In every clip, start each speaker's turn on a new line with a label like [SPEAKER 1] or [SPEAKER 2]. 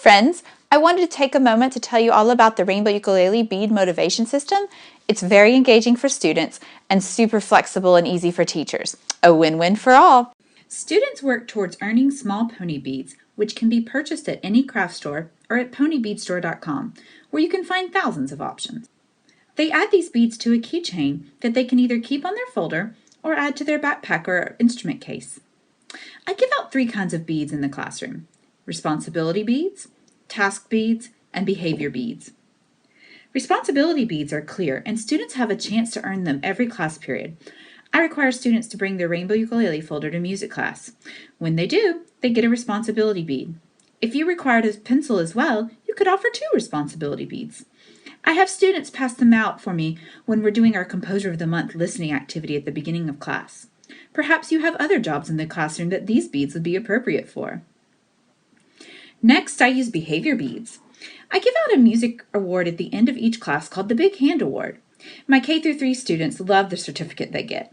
[SPEAKER 1] Friends, I wanted to take a moment to tell you all about the Rainbow Ukulele Bead Motivation System. It's very engaging for students and super flexible and easy for teachers. A win-win for all.
[SPEAKER 2] Students work towards earning small pony beads, which can be purchased at any craft store or at ponybeadstore.com, where you can find thousands of options. They add these beads to a keychain that they can either keep on their folder or add to their backpack or instrument case. I give out 3 kinds of beads in the classroom: responsibility beads, task beads, and behavior beads. Responsibility beads are clear, and students have a chance to earn them every class period. I require students to bring their rainbow ukulele folder to music class. When they do, they get a responsibility bead. If you required a pencil as well, you could offer 2 responsibility beads. I have students pass them out for me when we're doing our Composer of the Month listening activity at the beginning of class. Perhaps you have other jobs in the classroom that these beads would be appropriate for. Next, I use behavior beads. I give out a music award at the end of each class called the Big Hand Award. My K-3 students love the certificate they get.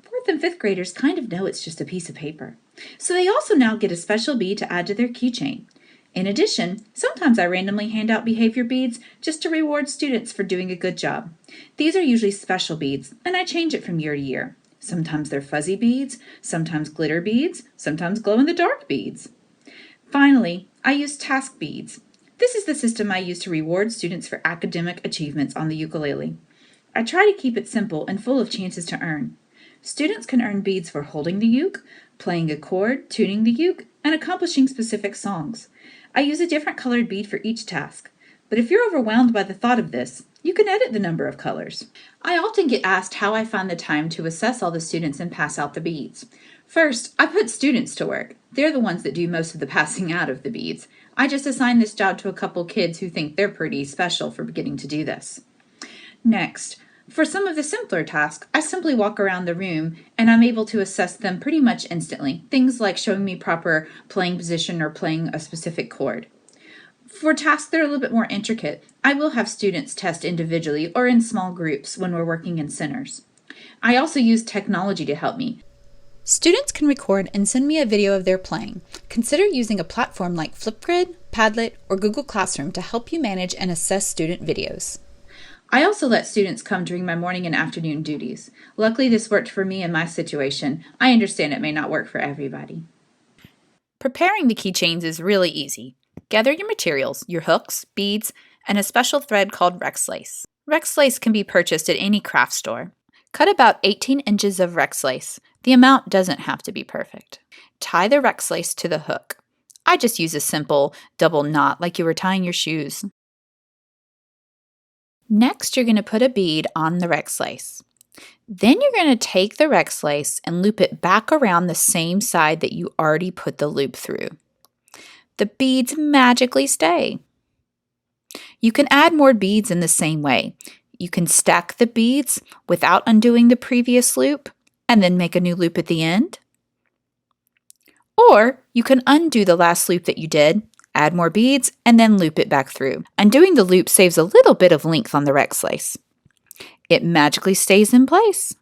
[SPEAKER 2] 4th and 5th graders kind of know it's just a piece of paper. So they also now get a special bead to add to their keychain. In addition, sometimes I randomly hand out behavior beads just to reward students for doing a good job. These are usually special beads, and I change it from year to year. Sometimes they're fuzzy beads, sometimes glitter beads, sometimes glow-in-the-dark beads. Finally, I use task beads. This is the system I use to reward students for academic achievements on the ukulele. I try to keep it simple and full of chances to earn. Students can earn beads for holding the uke, playing a chord, tuning the uke, and accomplishing specific songs. I use a different colored bead for each task, but if you're overwhelmed by the thought of this, you can edit the number of colors. I often get asked how I find the time to assess all the students and pass out the beads. First, I put students to work. They're the ones that do most of the passing out of the beads. I just assign this job to a couple kids who think they're pretty special for beginning to do this. Next, for some of the simpler tasks, I simply walk around the room and I'm able to assess them pretty much instantly. Things like showing me proper playing position or playing a specific chord. For tasks that are a little bit more intricate, I will have students test individually or in small groups when we're working in centers. I also use technology to help me. Students can record and send me a video of their playing. Consider using a platform like Flipgrid, Padlet, or Google Classroom to help you manage and assess student videos. I also let students come during my morning and afternoon duties. Luckily, this worked for me in my situation. I understand it may not work for everybody.
[SPEAKER 3] Preparing the keychains is really easy. Gather your materials, your hooks, beads, and a special thread called Rex Lace. Rex Lace can be purchased at any craft store. Cut about 18 inches of Rex Lace. The amount doesn't have to be perfect. Tie the Rex Lace to the hook. I just use a simple double knot like you were tying your shoes. Next, you're going to put a bead on the Rex Lace. Then you're going to take the Rex Lace and loop it back around the same side that you already put the loop through. The beads magically stay. You can add more beads in the same way. You can stack the beads without undoing the previous loop and then make a new loop at the end. Or you can undo the last loop that you did, add more beads, and then loop it back through. Undoing the loop saves a little bit of length on the Rex Lace. It magically stays in place.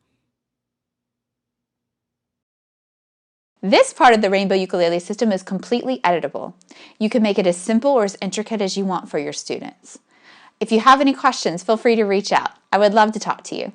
[SPEAKER 1] This part of the Rainbow Ukulele system is completely editable. You can make it as simple or as intricate as you want for your students. If you have any questions, feel free to reach out. I would love to talk to you.